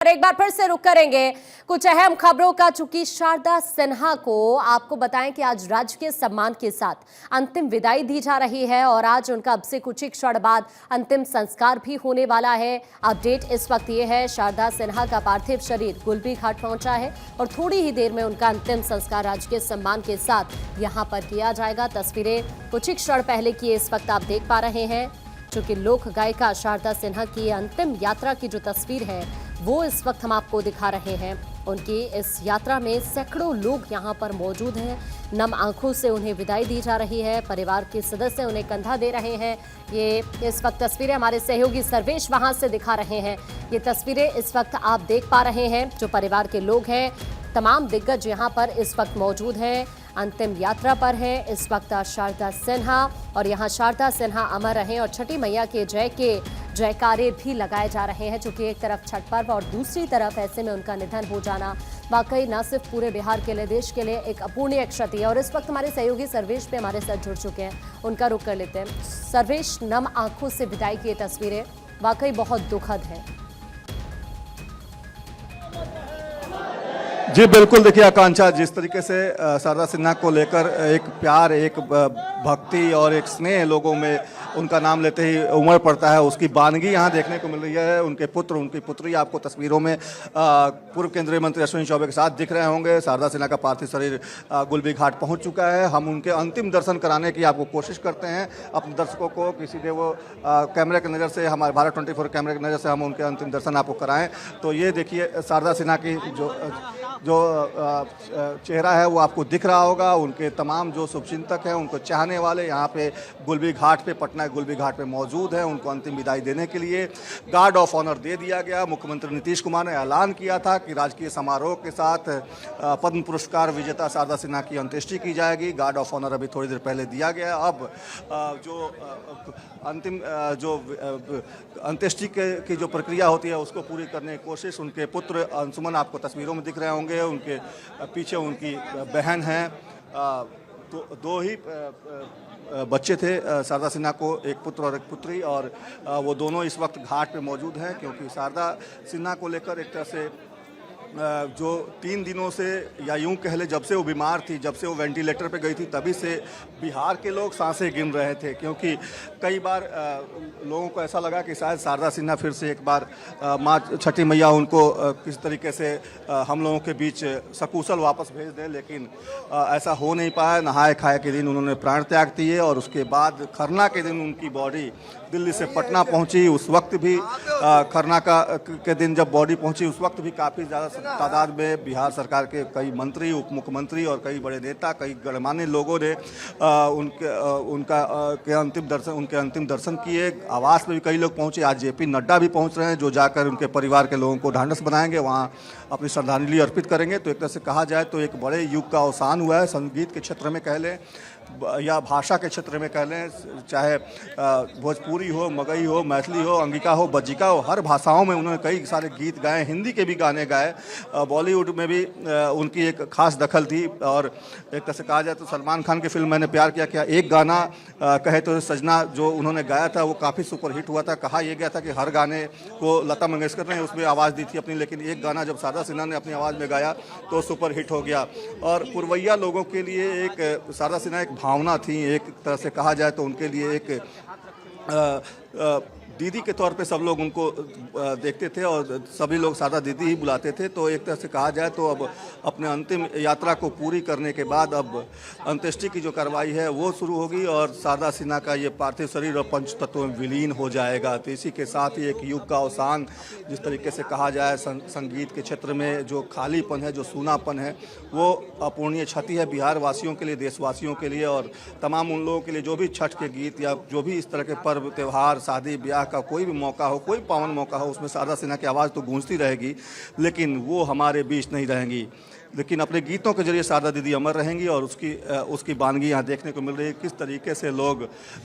एक बार फिर से रुक करेंगे कुछ अहम खबरों का। चूंकि शारदा सिन्हा को आपको बताएं कि आज राजकीय सम्मान के साथ अंतिम विदाई दी जा रही है और आज उनका अब से कुछ ही क्षण बाद अंतिम संस्कार भी होने वाला है। अपडेट इस वक्त ये है, शारदा सिन्हा का पार्थिव शरीर गुलबी घाट पहुंचा है और थोड़ी ही देर में उनका अंतिम संस्कार राजकीय सम्मान के साथ यहां पर किया जाएगा। तस्वीरें कुछ ही क्षण पहले की इस वक्त आप देख पा रहे हैं। चूंकि लोक गायिका शारदा सिन्हा की अंतिम यात्रा की जो तस्वीर है वो इस वक्त हम आपको दिखा रहे हैं। उनकी इस यात्रा में सैकड़ों लोग यहां पर मौजूद हैं। नम आंखों से उन्हें विदाई दी जा रही है। परिवार के सदस्य उन्हें कंधा दे रहे हैं। ये इस वक्त तस्वीरें हमारे सहयोगी सर्वेश वहां से दिखा रहे हैं। ये तस्वीरें इस वक्त आप देख पा रहे हैं। जो परिवार के लोग हैं, तमाम दिग्गज यहां पर इस वक्त मौजूद हैं। अंतिम यात्रा पर है इस वक्त शारदा सिन्हा और यहाँ शारदा सिन्हा अमर रहे और छठी मैया के जयकारे भी लगाए जा रहे हैं। चूंकि एक तरफ छठ पर्व और दूसरी तरफ ऐसे में उनका निधन हो जाना वाकई न सिर्फ पूरे बिहार के लिए, देश के लिए एक अपूर्णीय क्षति है। और इस वक्त हमारे सहयोगी सर्वेश पे हमारे साथ जुड़ चुके हैं, उनका रुख कर लेते हैं। सर्वेश, नम आंखों से विदाई की तस्वीरें वाकई बहुत दुखद है। जी बिल्कुल, देखिए आकांक्षा, जिस तरीके से शारदा सिन्हा को लेकर एक प्यार, एक भक्ति और एक स्नेह लोगों में उनका नाम लेते ही उमड़ पड़ता है, उसकी बानगी यहाँ देखने को मिल रही है। उनके पुत्र, उनकी पुत्री आपको तस्वीरों में पूर्व केंद्रीय मंत्री अश्विनी चौबे के साथ दिख रहे होंगे। शारदा सिन्हा का पार्थिव शरीर गुलबी घाट पहुँच चुका है। हम उनके अंतिम दर्शन कराने की आपको कोशिश करते हैं अपने दर्शकों को कि सीधे वो कैमरे की नज़र से, हमारे भारत 24 कैमरे की नज़र से हम उनके अंतिम दर्शन आपको कराएं। तो ये देखिए शारदा सिन्हा की जो चेहरा है वो आपको दिख रहा होगा। उनके तमाम जो शुभचिंतक हैं, उनको चाहने वाले यहाँ पे गुलबी घाट पे, पटना के गुलबी घाट पे मौजूद हैं। उनको अंतिम विदाई देने के लिए गार्ड ऑफ ऑनर दे दिया गया। मुख्यमंत्री नीतीश कुमार ने ऐलान किया था कि राजकीय समारोह के साथ पद्म पुरस्कार विजेता शारदा सिन्हा की अंत्येष्टि की जाएगी। गार्ड ऑफ ऑनर अभी थोड़ी देर पहले दिया गया। अब जो अंतिम जो अंत्येष्टि की जो प्रक्रिया होती है उसको पूरी करने की कोशिश, उनके पुत्र अंशुमन आपको तस्वीरों में दिख रहे होंगे। उनके पीछे उनकी बहन हैं। दो ही बच्चे थे शारदा सिन्हा को, एक पुत्र और एक पुत्री, और वो दोनों इस वक्त घाट पे मौजूद हैं। क्योंकि शारदा सिन्हा को लेकर एक तरह से जो 3 दिनों से, या यूं कह ले जब से वो बीमार थी, जब से वो वेंटिलेटर पे गई थी, तभी से बिहार के लोग सांसें गिन रहे थे। क्योंकि कई बार लोगों को ऐसा लगा कि शायद शारदा सिन्हा फिर से एक बार माँ छठी मैया उनको किस तरीके से हम लोगों के बीच सकुशल वापस भेज दें, लेकिन ऐसा हो नहीं पाया। नहाए खाए के दिन उन्होंने प्राण त्याग दिए और उसके बाद खरना के दिन उनकी बॉडी दिल्ली से पटना पहुंची। उस वक्त भी खरना के दिन जब बॉडी पहुंची, उस वक्त भी काफ़ी ज़्यादा तादाद में बिहार सरकार के कई मंत्री, उप मुख्यमंत्री और कई बड़े नेता, कई गणमान्य लोगों ने उनके अंतिम दर्शन किए। आवास में भी कई लोग पहुंचे। आज जेपी नड्डा भी पहुंच रहे हैं, जो जाकर उनके परिवार के लोगों को ढांढस बनाएंगे, वहाँ अपनी श्रद्धांजलि अर्पित करेंगे। तो एक तरह से कहा जाए तो एक बड़े युग का अवसान हुआ है। संगीत के क्षेत्र में कह लें या भाषा के क्षेत्र में कह लें, चाहे भोजपुरी हो, मगही हो, मैथिली हो, अंगिका हो, बज्जिका हो, हर भाषाओं में उन्होंने कई सारे गीत गाए। हिंदी के भी गाने गाए। बॉलीवुड में भी उनकी एक खास दखल थी। और एक तरह से कहा जाए तो सलमान खान की फिल्म मैंने प्यार किया क्या, एक गाना कहे तो सजना जो उन्होंने गाया था वो काफ़ी सुपरहिट हुआ था। कहा यह गया था कि हर गाने को लता मंगेशकर ने उसमें आवाज़ दी थी अपनी, लेकिन एक गाना जब शारदा सिन्हा ने अपनी आवाज़ में गाया तो सुपरहिट हो गया। और पुरवैया लोगों के लिए एक शारदा सिन्हा एक भावना थी। एक तरह से कहा जाए तो उनके लिए एक दीदी के तौर पे सब लोग उनको देखते थे और सभी लोग शारदा दीदी ही बुलाते थे। तो एक तरह से कहा जाए तो अब अपने अंतिम यात्रा को पूरी करने के बाद अब अंत्येष्टि की जो कार्रवाई है वो शुरू होगी और शारदा सिन्हा का ये पार्थिव शरीर और पंच तत्वों में विलीन हो जाएगा। तो इसी के साथ ही एक युग का अवसान, जिस तरीके से कहा जाए संगीत के क्षेत्र में जो खालीपन है, जो सूनापन है, वो अपूर्णीय क्षति है बिहार वासियों के लिए, देशवासियों के लिए और तमाम उन लोगों के लिए जो भी छठ के गीत या जो भी इस तरह के पर्व, त्यौहार, शादी ब्याह का कोई भी मौका हो, कोई पावन मौका हो, उसमें शारदा सिन्हा की आवाज़ तो गूंजती रहेगी, लेकिन वो हमारे बीच नहीं रहेंगी। लेकिन अपने गीतों के जरिए शारदा दीदी अमर रहेंगी और उसकी बानगी यहाँ देखने को मिल रही है। किस तरीके से लोग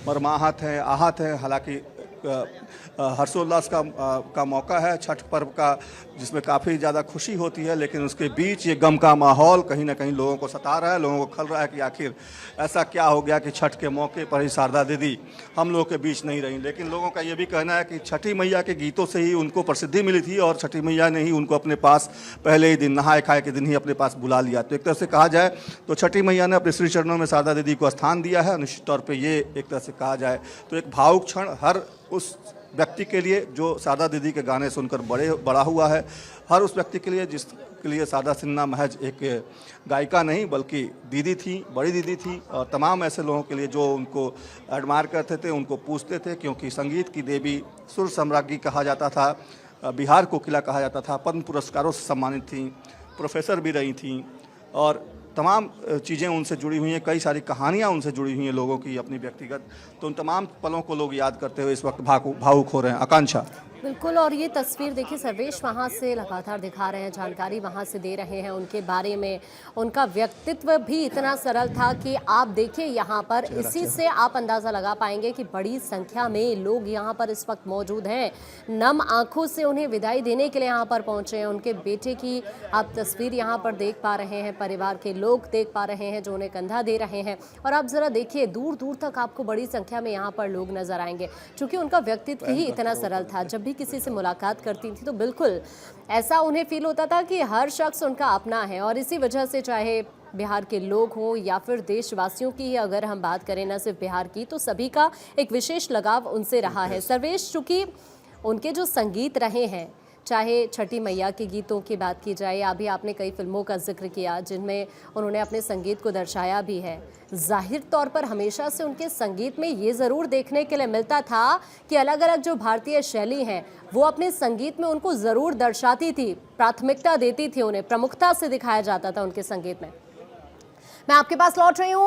मर्माहत हैं, आहत हैं। हालांकि हर्षोल्लास का मौका है, छठ पर्व का, जिसमें काफ़ी ज़्यादा खुशी होती है, लेकिन उसके बीच ये गम का माहौल कहीं ना कहीं लोगों को सता रहा है। लोगों को खल रहा है कि आखिर ऐसा क्या हो गया कि छठ के मौके पर ही शारदा दीदी हम लोगों के बीच नहीं रही। लेकिन लोगों का ये भी कहना है कि छठी मैया के गीतों से ही उनको प्रसिद्धि मिली थी और छठी मैया ने ही उनको अपने पास पहले ही दिन, नहाए खाए के दिन ही अपने पास बुला लिया। तो एक तरह से कहा जाए तो छठी मैया ने अपने श्री चरणों में शारदा दीदी को स्थान दिया है। निश्चित तौर पर ये एक तरह से कहा जाए तो एक भावुक क्षण हर उस व्यक्ति के लिए जो शारदा दीदी के गाने सुनकर बड़ा हुआ है, हर उस व्यक्ति के लिए जिसके लिए शारदा सिन्हा महज एक गायिका नहीं बल्कि दीदी थी, बड़ी दीदी थी, और तमाम ऐसे लोगों के लिए जो उनको एडमायर करते थे, उनको पूछते थे, क्योंकि संगीत की देवी, सुर सम्राज्ञी कहा जाता था, बिहार कोकिला कहा जाता था, पद्म पुरस्कारों से सम्मानित थी, प्रोफेसर भी रही थी और तमाम चीज़ें उनसे जुड़ी हुई हैं, कई सारी कहानियाँ उनसे जुड़ी हुई हैं लोगों की अपनी व्यक्तिगत। तो उन तमाम पलों को लोग याद करते हुए इस वक्त भावुक हो रहे हैं। आकांक्षा। बिल्कुल, और ये तस्वीर देखिए सर्वेश वहाँ से लगातार दिखा रहे हैं, जानकारी वहाँ से दे रहे हैं उनके बारे में। उनका व्यक्तित्व भी इतना सरल था कि आप देखिए यहाँ पर, इसी से आप अंदाज़ा लगा पाएंगे कि बड़ी संख्या में लोग यहाँ पर इस वक्त मौजूद हैं, नम आंखों से उन्हें विदाई देने के लिए यहाँ पर पहुँचे हैं। उनके बेटे की आप तस्वीर यहाँ पर देख पा रहे हैं, परिवार के लोग देख पा रहे हैं जो उन्हें कंधा दे रहे हैं। और आप ज़रा देखिए, दूर दूर तक आपको बड़ी संख्या में यहाँ पर लोग नजर आएंगे, क्योंकि उनका व्यक्तित्व ही इतना सरल था। जब भी किसी से मुलाकात करती थी तो बिल्कुल ऐसा उन्हें फील होता था कि हर शख्स उनका अपना है। और इसी वजह से चाहे बिहार के लोग हों या फिर देशवासियों की ही अगर हम बात करें, न सिर्फ बिहार की, तो सभी का एक विशेष लगाव उनसे रहा है। सर्वेश, चूंकि उनके जो संगीत रहे हैं, चाहे छठी मैया के गीतों की बात की जाए, अभी आपने कई फिल्मों का जिक्र किया जिनमें उन्होंने अपने संगीत को दर्शाया भी है, जाहिर तौर पर हमेशा से उनके संगीत में ये ज़रूर देखने के लिए मिलता था कि अलग अलग जो भारतीय शैली हैं वो अपने संगीत में उनको ज़रूर दर्शाती थी, प्राथमिकता देती थी, उन्हें प्रमुखता से दिखाया जाता था उनके संगीत में। मैं आपके पास लौट रही हूँ।